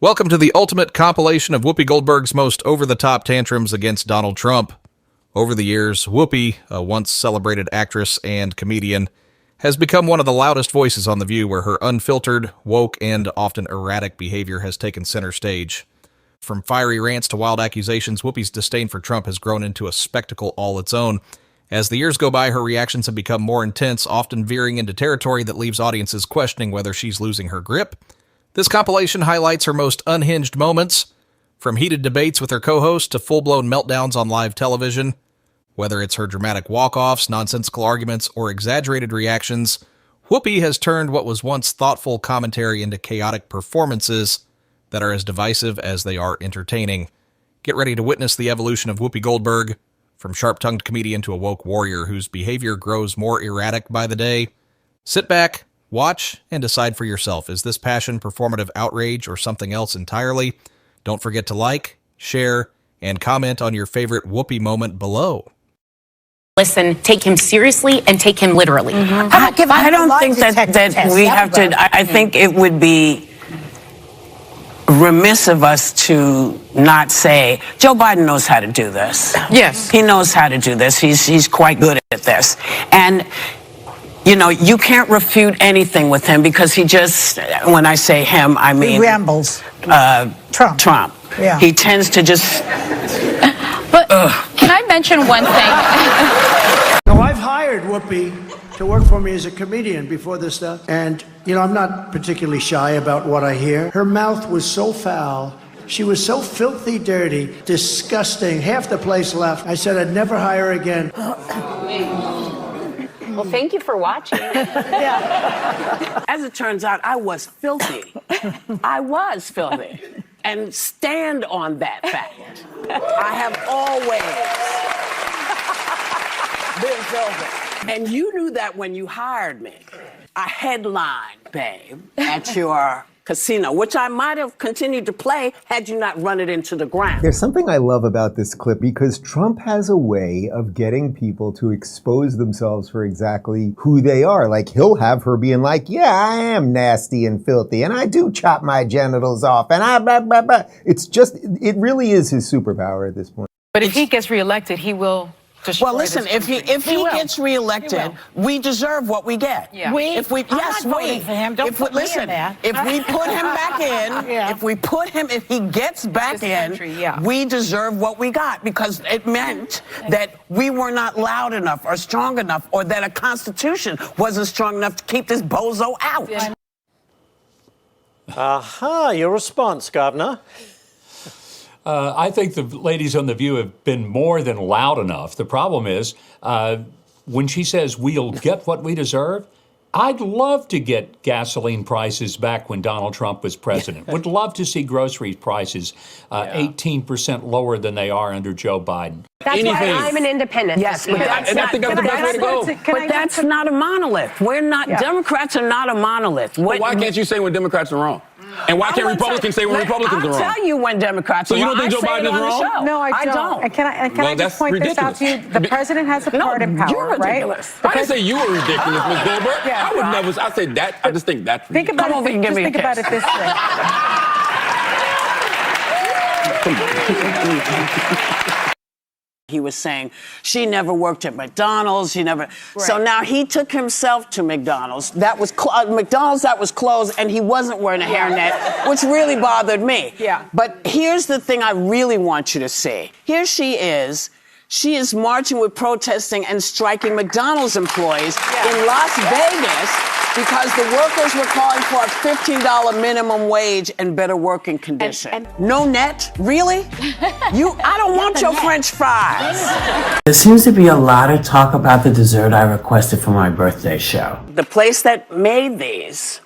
Welcome to the ultimate compilation of Whoopi Goldberg's most over-the-top tantrums against Donald Trump. Over the years, Whoopi, a once celebrated actress and comedian, has become one of the loudest voices on The View, where her unfiltered, woke, and often erratic behavior has taken center stage. From fiery rants to wild accusations, Whoopi's disdain for Trump has grown into a spectacle all its own. As the years go by, her reactions have become more intense, often veering into territory that leaves audiences questioning whether she's losing her grip. This compilation highlights her most unhinged moments, from heated debates with her co-host to full-blown meltdowns on live television. Whether it's her dramatic walk-offs, nonsensical arguments, or exaggerated reactions, Whoopi has turned what was once thoughtful commentary into chaotic performances that are as divisive as they are entertaining. Get ready to witness the evolution of Whoopi Goldberg, from sharp-tongued comedian to a woke warrior whose behavior grows more erratic by the day. Sit back, watch, and decide for yourself. Is this passion performative outrage or something else entirely? Don't forget to like, share, and comment on your favorite Whoopi moment below. Listen, take him seriously and take him literally. I don't think that we have to. I think it would be remiss of us to not say Joe Biden knows how to do this. Yes, he knows how to do this. He's quite good at this, and you know, you can't refute anything with him because he just, when I say him, I mean he rambles. Trump. Yeah. He tends to just. But can I mention one thing? No, I've hired Whoopi to work for me as a comedian before this stuff. And, you know, I'm not particularly shy about what I hear. Her mouth was so foul. She was so filthy dirty, disgusting. Half the place left. I said I'd never hire her again. Well, thank you for watching. Yeah. As it turns out, I was filthy. I was filthy. And stand on that fact. I have always been filthy. And you knew that when you hired me. I headlined, babe, at your casino, which I might have continued to play had you not run it into the ground. There's something I love about this clip because Trump has a way of getting people to expose themselves for exactly who they are. Like, he'll have her being like, yeah, I am nasty and filthy and I do chop my genitals off and I blah, blah, blah. It's just, it really is his superpower at this point. But if he gets reelected, he will. Well, listen, if he gets reelected, we deserve what we get. Yeah. If we, I'm not voting for him. Don't put me in there. If we put him back in, if he gets back in, we deserve what we got because it meant that we were not loud enough or strong enough or that a constitution wasn't strong enough to keep this bozo out. Aha, your response, Governor. I think the ladies on The View have been more than loud enough. The problem is, when she says we'll get what we deserve, I'd love to get gasoline prices back when Donald Trump was president. Would love to see grocery prices 18% lower than they are under Joe Biden. That's why I'm an independent. Yes, but that's not a monolith. We're not, Democrats are not a monolith. Why can't you say when Democrats are wrong? And why can't Republicans say when Republicans are wrong? I'll tell you when Democrats are wrong. So you don't think Joe Biden is wrong? No, I don't. And can I just point this out to you? The president has a pardon power, right? I didn't say you were ridiculous, Ms. Goldberg. Yeah, I would never. I said that. I just think that's ridiculous. Think about it. Just think about it this way. He was saying she never worked at McDonald's. She never. Right. So now he took himself to McDonald's. That was McDonald's that was closed, and he wasn't wearing a hairnet, which really bothered me. Yeah. But here's the thing I really want you to see. Here she is. She is marching with protesting and striking McDonald's employees in Las Vegas because the workers were calling for a $15 minimum wage and better working conditions. No net? Really? I don't want your French fries. There seems to be a lot of talk about the dessert I requested for my birthday show. The place that made these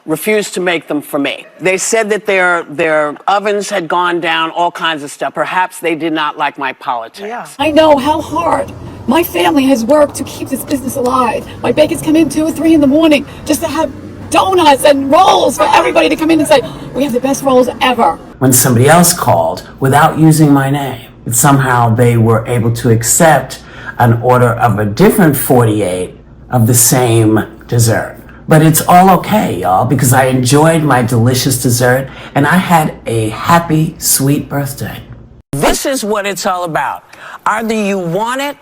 refused to make them for me. They said that their ovens had gone down, all kinds of stuff. Perhaps they did not like my politics. Yeah. I know how hard my family has worked to keep this business alive. My bakers come in 2 or 3 in the morning just to have donuts and rolls for everybody to come in and say, we have the best rolls ever. When somebody else called without using my name, somehow they were able to accept an order of a different 48 of the same dessert. But it's all okay, y'all, because I enjoyed my delicious dessert and I had a happy, sweet birthday. This is what it's all about. Either you want it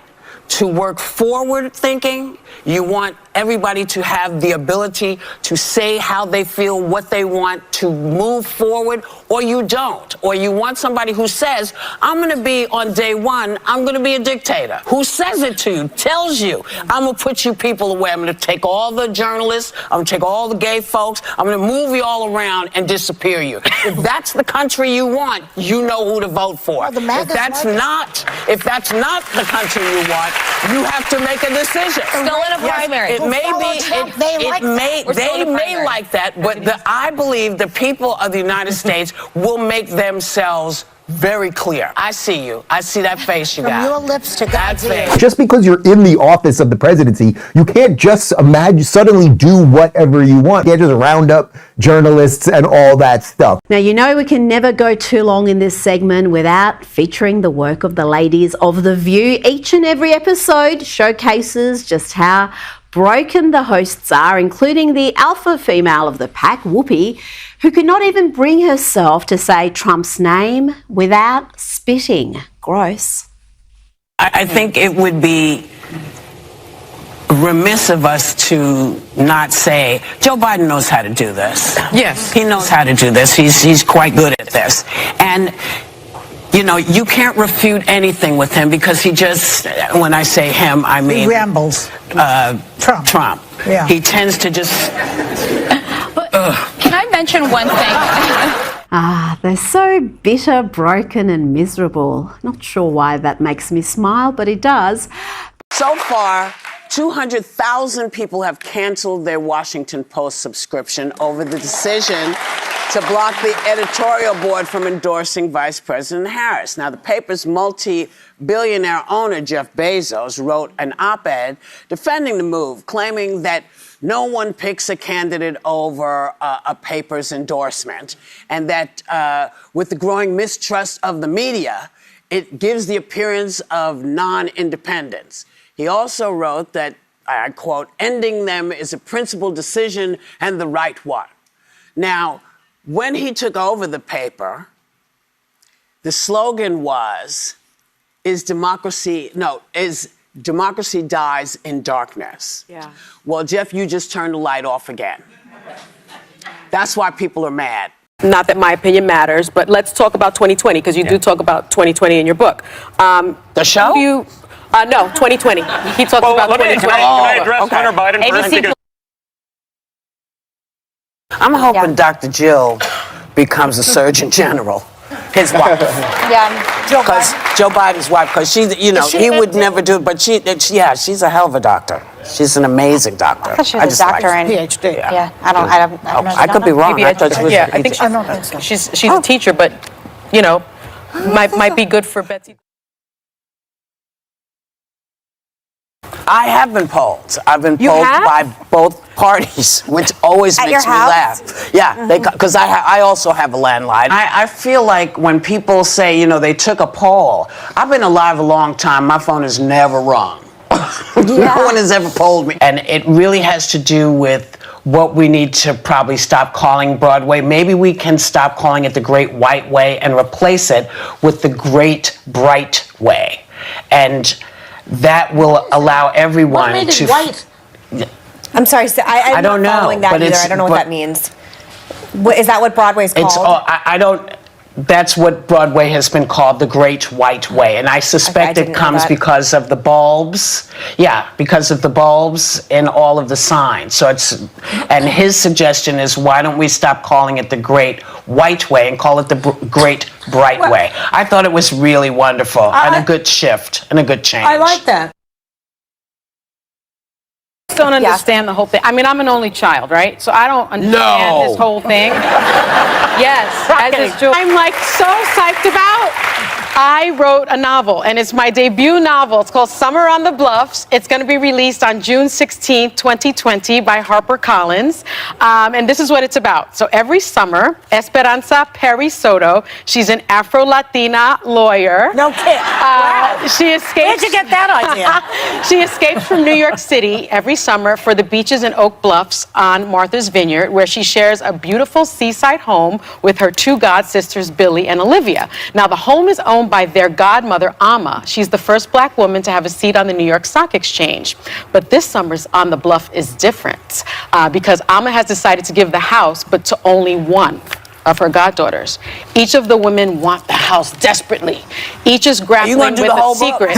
to work forward thinking, you want everybody to have the ability to say how they feel, what they want, to move forward, or you don't. Or you want somebody who says, I'm going to be on day one, I'm going to be a dictator. Who says it to you, tells you, I'm going to put you people away. I'm going to take all the journalists, I'm going to take all the gay folks, I'm going to move you all around and disappear you. If that's the country you want, you know who to vote for. If that's not the country you want, you have to make a decision. Still in a primary. It may be, they may like that, but I believe the people of the United States will make themselves very clear. I see you. I see that face you got. From your lips to God's ears. Just because you're in the office of the presidency, you can't just suddenly do whatever you want. You can't just round up journalists and all that stuff. Now, you know we can never go too long in this segment without featuring the work of the ladies of The View. Each and every episode showcases just how broken the hosts are, including the alpha female of the pack, Whoopi, who could not even bring herself to say Trump's name without spitting. Gross. I think it would be remiss of us to not say, Joe Biden knows how to do this. Yes. He knows how to do this. He's quite good at this. And you know, you can't refute anything with him because he just, when I say him, I mean... He rambles. Trump. Yeah. He tends to just... Can I mention one thing? They're so bitter, broken and miserable. Not sure why that makes me smile, but it does. So far, 200,000 people have canceled their Washington Post subscription over the decision to block the editorial board from endorsing Vice President Harris. Now, the paper's multi-billionaire owner, Jeff Bezos, wrote an op-ed defending the move, claiming that no one picks a candidate over a paper's endorsement, and that with the growing mistrust of the media, it gives the appearance of non-independence. He also wrote that, I quote, ending them is a principled decision and the right one. Now, when he took over the paper, the slogan was, democracy dies in darkness. Yeah. Well, Jeff, you just turned the light off again. That's why people are mad. Not that my opinion matters, but let's talk about 2020, because you do talk about 2020 in your book. The show? No, 2020. He talks about 2020. Can I address Hunter Biden first? I'm hoping Dr. Jill becomes a Surgeon General, his wife. Because Joe Biden's wife, because he would never do it, but she's a hell of a doctor. She's an amazing doctor. I thought she was a doctor and PhD. Yeah, I could be wrong. I thought she was. I think she's a teacher, but might be good for Betsy. I have been polled. I've been polled by both parties, which always makes me laugh. Yeah, because I also have a landline. I feel like when people say, they took a poll, I've been alive a long time. My phone is never rung. No one has ever polled me. And it really has to do with what we need to probably stop calling Broadway. Maybe we can stop calling it the Great White Way and replace it with the Great Bright Way. And that will allow everyone What made it white? I'm sorry, so I'm I don't not following know, that but either. I don't know what that means. Is that what Broadway's called? It's I don't. That's what Broadway has been called, the Great White Way, and I suspect it comes because of the bulbs. Yeah, because of the bulbs in all of the signs. So and his suggestion is, why don't we stop calling it the Great White Way and call it the Great Bright Way? I thought it was really wonderful and a good shift and a good change. I like that. I don't understand the whole thing. I mean, I'm an only child, right? So I don't understand this whole thing. Yes, as is Jill. I'm like so psyched about I wrote a novel, and it's my debut novel. It's called Summer on the Bluffs. It's going to be released on June 16, 2020 by HarperCollins. And this is what it's about. So every summer, Esperanza Perry Soto, she's an Afro-Latina lawyer. No kidding. Wow. She escapes. Where'd you get that idea? She escapes from New York City every summer for the beaches in Oak Bluffs on Martha's Vineyard, where she shares a beautiful seaside home with her two god sisters, Billy and Olivia. Now, the home is owned by their godmother, Amma. She's the first black woman to have a seat on the New York Stock Exchange. But this summer's On the Bluff is different because Amma has decided to give the house, but to only one of her goddaughters. Each of the women want the house desperately. Each is grappling with a secret.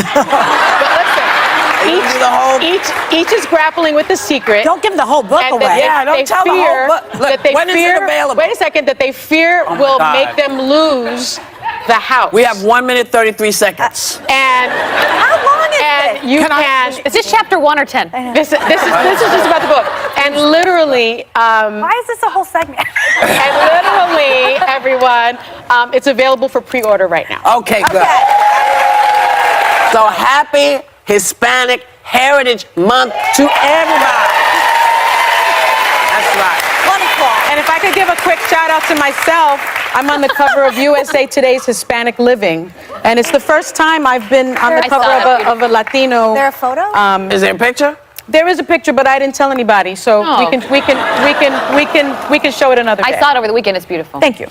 Each is grappling with the secret. Don't give the whole book away. Don't tell the whole book. Look, when is it available? Wait a second, that they fear will make them lose the house. We have 1 minute 33 seconds. And how long is and you can. Is this chapter 1 or 10? This is just about the book. And literally. Why is this a whole segment? And literally, everyone, it's available for pre-order right now. Okay, good. So happy Hispanic Heritage Month to everybody. That's right. Wonderful. And if I could give a quick shout out to myself, I'm on the cover of USA Today's Hispanic Living, and it's the first time I've been on the cover of a Latino. Is there a photo? Is there a picture? There is a picture, but I didn't tell anybody, so we can show it another day. I saw it over the weekend. It's beautiful. Thank you.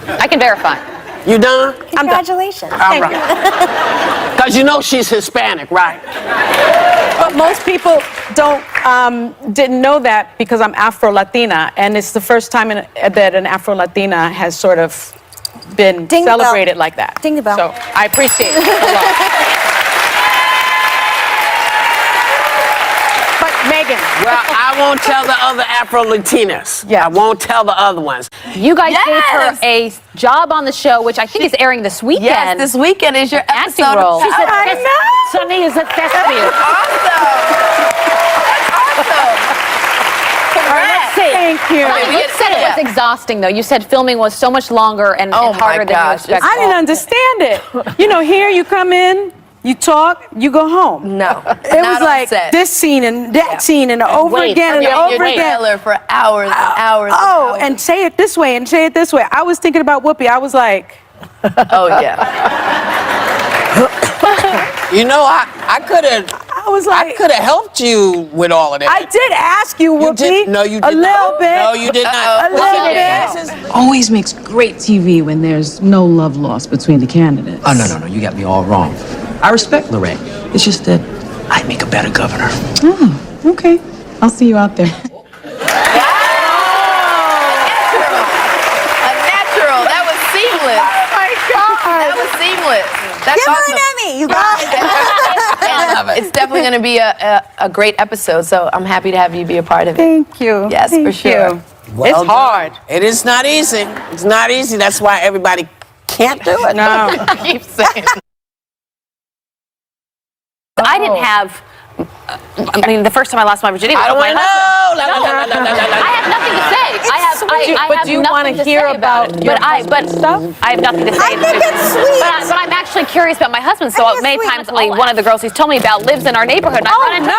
I can verify. You done? Congratulations. All right. Because you know she's Hispanic, right? But most people didn't know that because I'm Afro-Latina, and it's the first time that an Afro-Latina has sort of been celebrated like that. Ding the bell. So I appreciate it a lot. But Megan. Well, I won't tell the other Afro-Latinas. Yeah. I won't tell the other ones. You guys gave her a job on the show, which I think is airing this weekend. Yes, this weekend is your acting episode. role. She said, I know. Sunny is a thespian. Thank you. You said it was exhausting, though. You said filming was so much longer and harder than you expected. I didn't understand it. You know, here you come in, you talk, you go home. No. It was like this scene and that scene and over again and over again. For hours and hours. Oh, and say it this way and say it this way. I was thinking about Whoopi. I was like, oh, yeah. You know, I could have. I was like, I could have helped you with all of that. I did ask you, Whoopi. No, you did a not. little bit. No, you did not. A little bit. Always makes great TV when there's no love lost between the candidates. Oh, no, you got me all wrong. I respect Lorraine. It's just that I'd make a better governor. Oh, okay. I'll see you out there. A natural. That was seamless. Oh, my God. That was seamless. That's Give her an Emmy, you guys. I love it. It's definitely going to be a great episode, so I'm happy to have you be a part of it. Thank you. Yes, for sure. Well it's hard. It is not easy. It's not easy. That's why everybody can't do it. No. I keep saying. I didn't have. I mean, the first time I lost my virginity was I don't with my want to know. husband. I have nothing to say. But do you want to hear about it? I have nothing to say. I think it's sweet. But I'm actually curious about my husband. So many times, like one of the girls he's told me about lives in our neighborhood, and I run into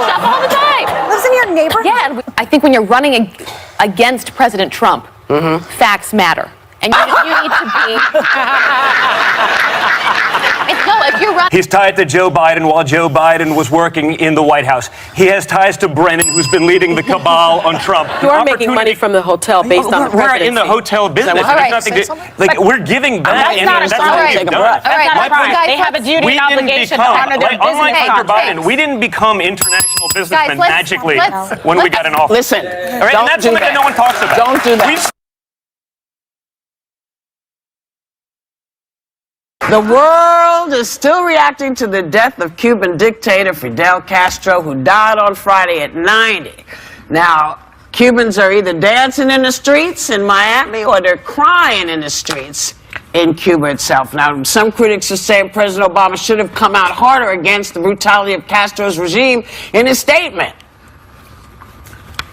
stuff all the time. Lives in your neighborhood? Yeah, and I think when you're running against President Trump, facts matter. And you need to be. If you're running. He's tied to Joe Biden while Joe Biden was working in the White House. He has ties to Brennan, who's been leading the cabal on Trump. You are making money from the hotel based on the presidency. We're in the hotel business. All right, we're giving back. That's not a crime. They have a duty and obligation to honor their business unlike Hunter Biden, contracts. we didn't become international businessmen Guys, magically when we got in office. Listen, All right, and that's something that no one talks about. Don't do that. The world is still reacting to the death of Cuban dictator Fidel Castro, who died on Friday at 90. Now, Cubans are either dancing in the streets in Miami or they're crying in the streets in Cuba itself. Now, some critics are saying President Obama should have come out harder against the brutality of Castro's regime in his statement.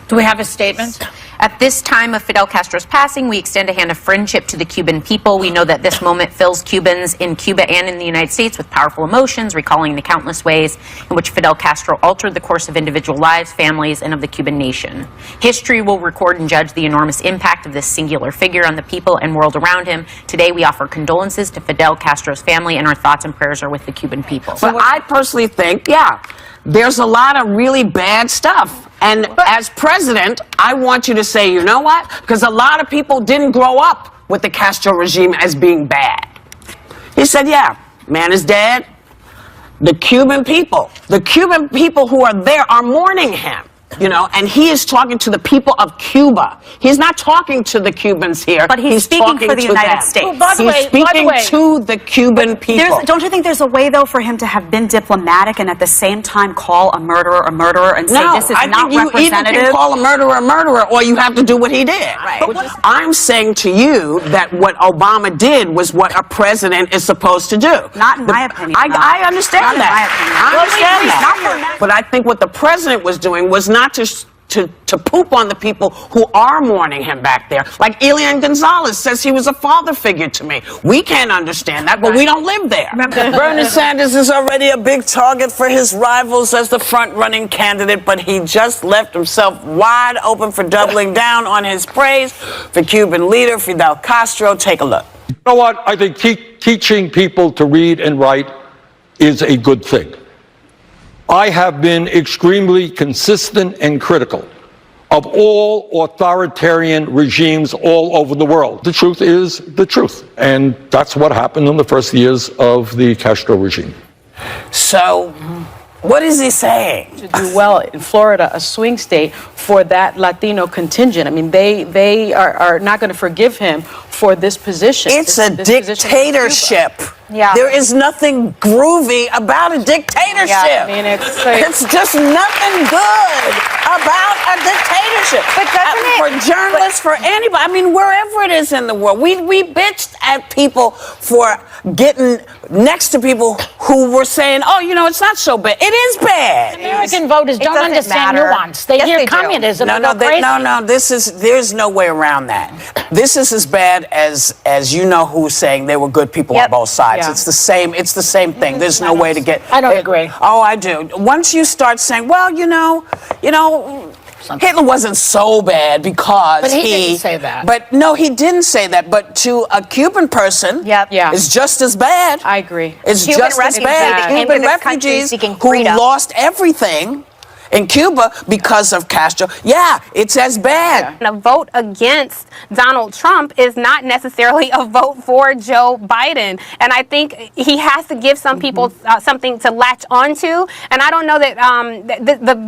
Do we have a statement? At this time of Fidel Castro's passing, we extend a hand of friendship to the Cuban people. We know that this moment fills Cubans in Cuba and in the United States with powerful emotions, recalling the countless ways in which Fidel Castro altered the course of individual lives, families, and of the Cuban nation. History will record and judge the enormous impact of this singular figure on the people and world around him. Today, we offer condolences to Fidel Castro's family, and our thoughts and prayers are with the Cuban people. But I personally think, there's a lot of really bad stuff. And as president, I want you to say, you know what? Because a lot of people didn't grow up with the Castro regime as being bad. He said, man is dead. The Cuban people who are there are mourning him. And he is talking to the people of Cuba. He's not talking to the Cubans here. But he's speaking for the United States. He's speaking to the Cuban people. Don't you think there's a way, though, for him to have been diplomatic and at the same time call a murderer and say this is not representative? You either can call a murderer, or you have to do what he did. Right. I'm saying to you that what Obama did was what a president is supposed to do. Not in my opinion. I understand that. I understand that. But I think what the president was doing was not to poop on the people who are mourning him back there. Like Elian Gonzalez says he was a father figure to me. We can't understand that, but we don't live there. Bernie Sanders is already a big target for his rivals as the front-running candidate, but he just left himself wide open for doubling down on his praise for Cuban leader Fidel Castro. Take a look. You know what? I think teaching people to read and write is a good thing. I have been extremely consistent and critical of all authoritarian regimes all over the world. The truth is the truth. And that's what happened in the first years of the Castro regime. So, what is he saying? To do well in Florida, a swing state, for that Latino contingent. I mean, they are not going to forgive him for this position. It's a dictatorship. Yeah. There is nothing groovy about a dictatorship. Yeah, I mean, it's just nothing good about a dictatorship. But for journalists, for anybody, I mean, wherever it is in the world, we bitched at people for getting next to people who were saying, oh, it's not so bad. It is bad. American voters don't understand nuance. They hear communism and go crazy. There's no way around that. This is as bad as you know who's saying there were good people on both sides. Yeah. It's the same thing. There's no way to get. I don't agree. Oh, I do. Once you start saying, well, Hitler wasn't so bad because but he didn't say that. But no, he didn't say that. But to a Cuban person, it's just as bad. I agree. It's just as bad. Cuban refugees who lost everything in Cuba because of Castro. Yeah, it's as bad. A vote against Donald Trump is not necessarily a vote for Joe Biden. And I think he has to give some people something to latch onto. And I don't know that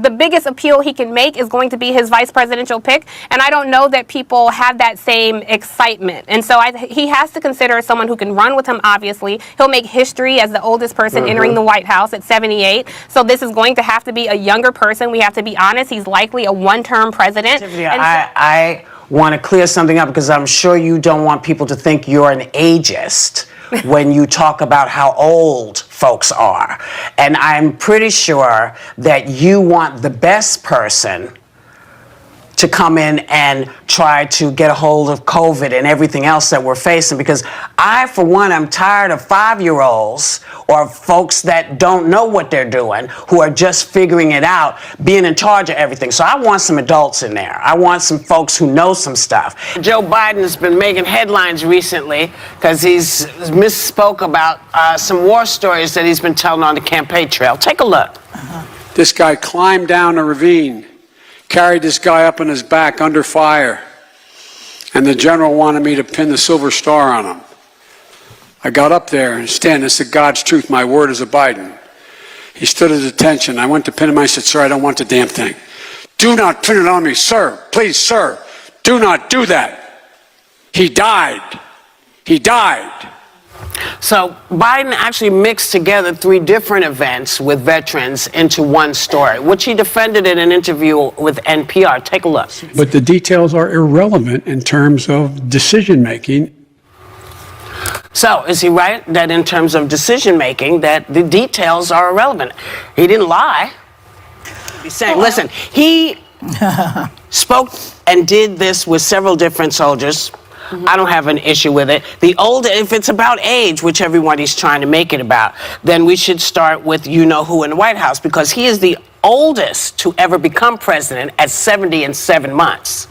the biggest appeal he can make is going to be his vice presidential pick. And I don't know that people have that same excitement. And so he has to consider someone who can run with him, obviously. He'll make history as the oldest person entering the White House at 78. So this is going to have to be a younger person. We have to be honest. He's likely a one-term president. I want to clear something up because I'm sure you don't want people to think you're an ageist when you talk about how old folks are. And I'm pretty sure that you want the best person to come in and try to get a hold of COVID and everything else that we're facing, because I, for one, am tired of 5-year-olds or folks that don't know what they're doing, who are just figuring it out, being in charge of everything. So I want some adults in there. I want some folks who know some stuff. Joe Biden has been making headlines recently because he's misspoke about some war stories that he's been telling on the campaign trail. Take a look. This guy climbed down a ravine, carried this guy up on his back under fire, and the general wanted me to pin the silver star on him. I got up there and I said, God's truth, my word is a Biden. He stood at attention. I went to pin him. I said, sir, I don't want the damn thing. Do not pin it on me, sir. Please, sir, do not do that. He died. He died. So Biden actually mixed together 3 different events with veterans into one story, which he defended in an interview with NPR. Take a look. But the details are irrelevant in terms of decision-making. So is he right that in terms of decision-making that the details are irrelevant? He didn't lie. He's saying, listen, he spoke and did this with several different soldiers. I don't have an issue with it. If it's about age, which everybody's trying to make it about, then we should start with you-know-who in the White House, because he is the oldest to ever become president at 70 and 7 months.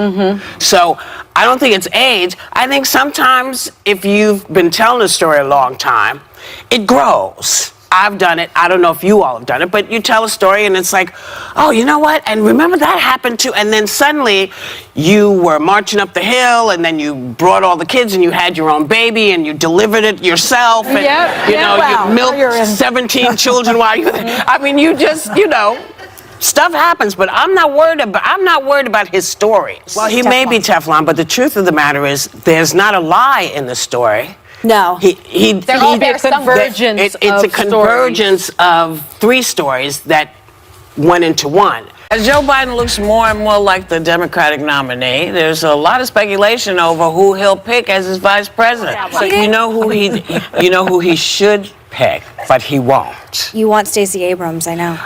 So I don't think it's age. I think sometimes if you've been telling a story a long time, it grows. I've done it. I don't know if you all have done it, but you tell a story and it's like, oh, you know what? And remember that happened too. And then suddenly you were marching up the hill, and then you brought all the kids, and you had your own baby, and you delivered it yourself. And, you milked 17 children while you were there. I mean, you just, stuff happens, but I'm not worried about his story. Well, he may be Teflon, but the truth of the matter is there's not a lie in the story. No. It's a convergence of 3 stories that went into one. As Joe Biden looks more and more like the Democratic nominee, there's a lot of speculation over who he'll pick as his vice president. So you know who he should pick, but he won't. You want Stacey Abrams, I know.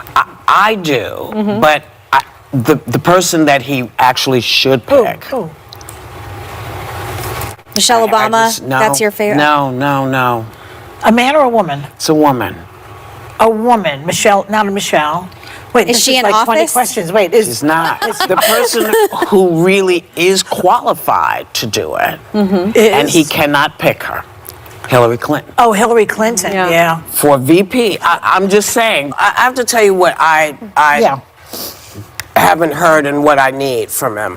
I do, but the person that he actually should pick. Who? Michelle Obama, that's your favorite? No. A man or a woman? It's a woman. A woman. Michelle, not a Michelle. Wait, is she in like office? 20 questions. Wait, she's not. The person who really is qualified to do it, and he cannot pick her. Hillary Clinton. Oh, Hillary Clinton, yeah. For VP. I'm just saying, I have to tell you what I haven't heard and what I need from him.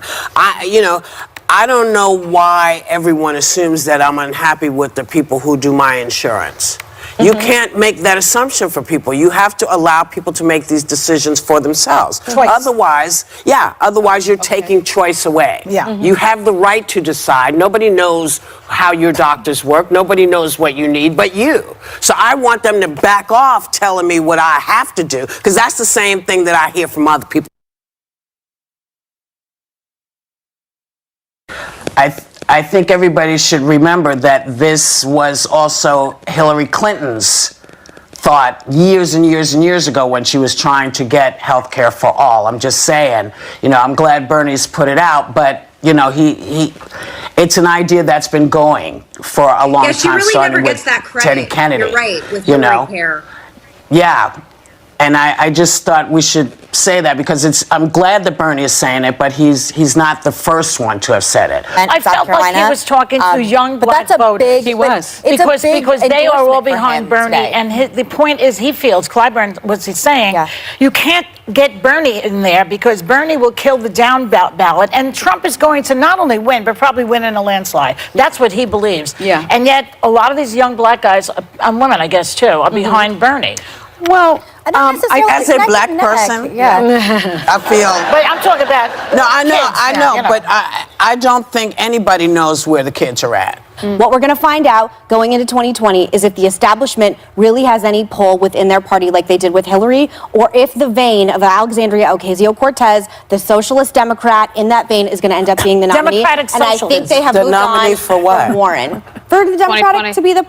I don't know why everyone assumes that I'm unhappy with the people who do my insurance. You can't make that assumption for people. You have to allow people to make these decisions for themselves. Otherwise you're taking choice away. You have the right to decide. Nobody knows how your doctors work. Nobody knows what you need but you. So I want them to back off telling me what I have to do, because that's the same thing that I hear from other people. I think everybody should remember that this was also Hillary Clinton's thought years and years and years ago when she was trying to get health care for all. I'm just saying, I'm glad Bernie's put it out, but it's an idea that's been going for a long time. Yeah, she really never gets that credit. Teddy Kennedy. You're right, with Hillary care. Yeah. And I just thought we should say that, because I'm glad that Bernie is saying it, but he's not the first one to have said it. I felt like he was talking to young black voters. He was. Because they are all behind Bernie. And the point is, he feels, Clyburn, what's he saying? You can't get Bernie in there because Bernie will kill the down ballot. And Trump is going to not only win, but probably win in a landslide. That's what he believes. Yeah. And yet, a lot of these young black guys, and women, I guess, too, are behind Bernie. Well, as a black person, I feel. But I'm talking about. No, I know, but I don't think anybody knows where the kids are at. What we're going to find out going into 2020 is if the establishment really has any pull within their party like they did with Hillary, or if the vein of Alexandria Ocasio-Cortez, the socialist Democrat in that vein, is going to end up being the nominee. Democratic and I think they have the moved nominee on for what? from Warren. For the Democratic to be the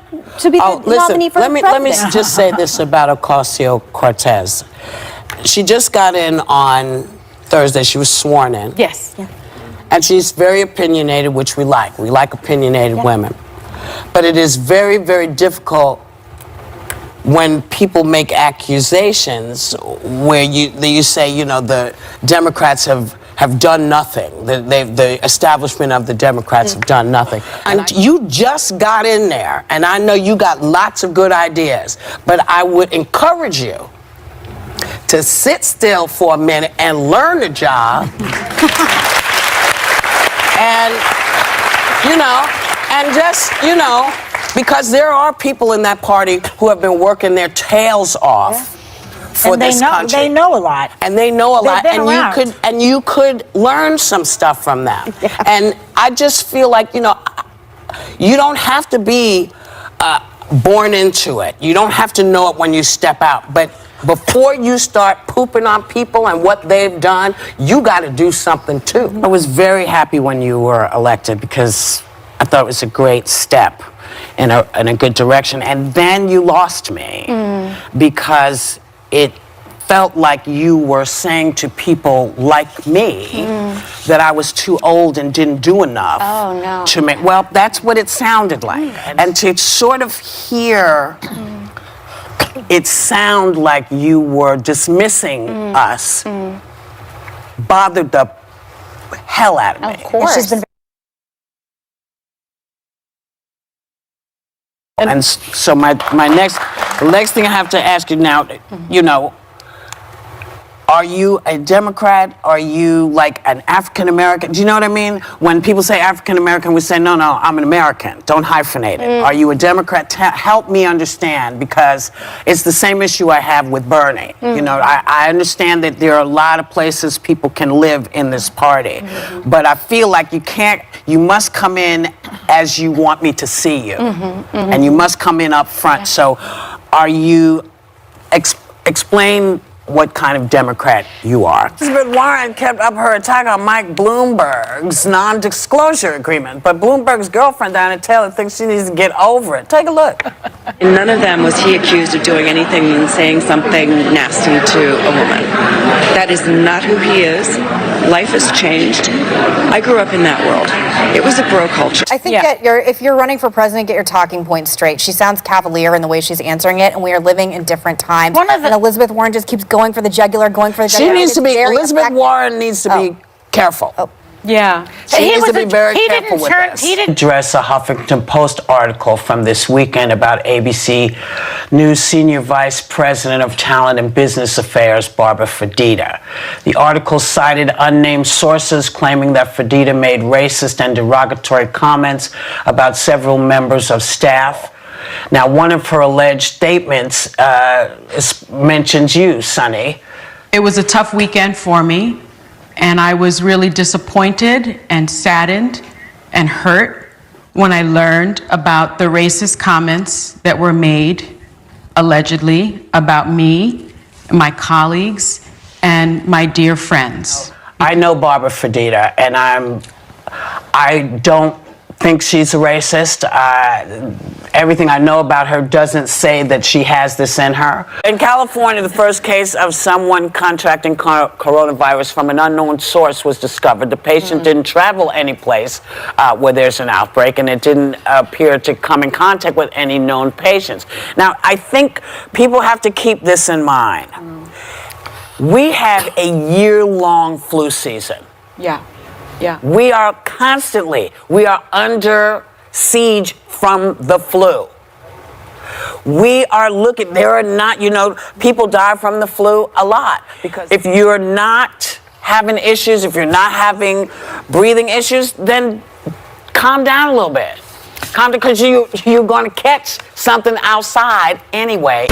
nominee for president. Let me just say this about Ocasio-Cortez. She just got in on Thursday. She was sworn in. Yes. Yeah. And she's very opinionated, which we like. We like opinionated women. But it is very, very difficult when people make accusations where you say, the Democrats have done nothing. The establishment of the Democrats have done nothing. And you just got in there, and I know you got lots of good ideas, but I would encourage you to sit still for a minute and learn the job. Because there are people in that party who have been working their tails off for this country. They know a lot. And they know a lot. And you could learn some stuff from them. And I just feel like, you don't have to be born into it. You don't have to know it when you step out. But before you start pooping on people and what they've done, you got to do something too. I was very happy when you were elected because I thought it was a great step in a good direction. And then you lost me because it felt like you were saying to people like me that I was too old and didn't do enough to make. Well, that's what it sounded like. And to sort of hear it sound like you were dismissing us bothered the hell out of me. Of course. And so the next thing I have to ask you now, you know, are you a Democrat? Are you like an African American? Do you know what I mean? When people say African American, we say, no, I'm an American. Don't hyphenate it. Are you a Democrat? Help me understand, because it's the same issue I have with Bernie. You know, I understand that there are a lot of places people can live in this party, but I feel like you must come in as you want me to see you, and you must come in up front. So are you, explain what kind of Democrat you are. Elizabeth Warren kept up her attack on Mike Bloomberg's non-disclosure agreement, but Bloomberg's girlfriend, Diana Taylor, thinks she needs to get over it. Take a look. In none of them was he accused of doing anything and saying something nasty to a woman. That is not who he is. Life has changed. I grew up in that world. It was a bro culture. I think that if you're running for president, get your talking points straight. She sounds cavalier in the way she's answering it, and we are living in different times. And Elizabeth Warren just keeps going for the jugular, She needs to be, Elizabeth Warren needs to be careful. Yeah. She needs to be very careful with this. He didn't Address a Huffington Post article from this weekend about ABC News Senior Vice President of Talent and Business Affairs, Barbara Fredita. The article cited unnamed sources claiming that Fredita made racist and derogatory comments about several members of staff. Now, one of her alleged statements mentions you, Sonny. It was a tough weekend for me, and I was really disappointed and saddened and hurt when I learned about the racist comments that were made, allegedly, about me, my colleagues, and my dear friends. I know Barbara Fredita, and I don't think she's a racist. Everything I know about her doesn't say that she has this in her. In California, the first case of someone contracting coronavirus from an unknown source was discovered. The patient didn't travel any place where there's an outbreak, and it didn't appear to come in contact with any known patients. Now, I think people have to keep this in mind. We have a year-long flu season. Yeah. We are under siege from the flu. We are looking, there are not, people die from the flu a lot. Because if you're not having issues, if you're not having breathing issues, then calm down a little bit. Calm down, because you're going to catch something outside anyway.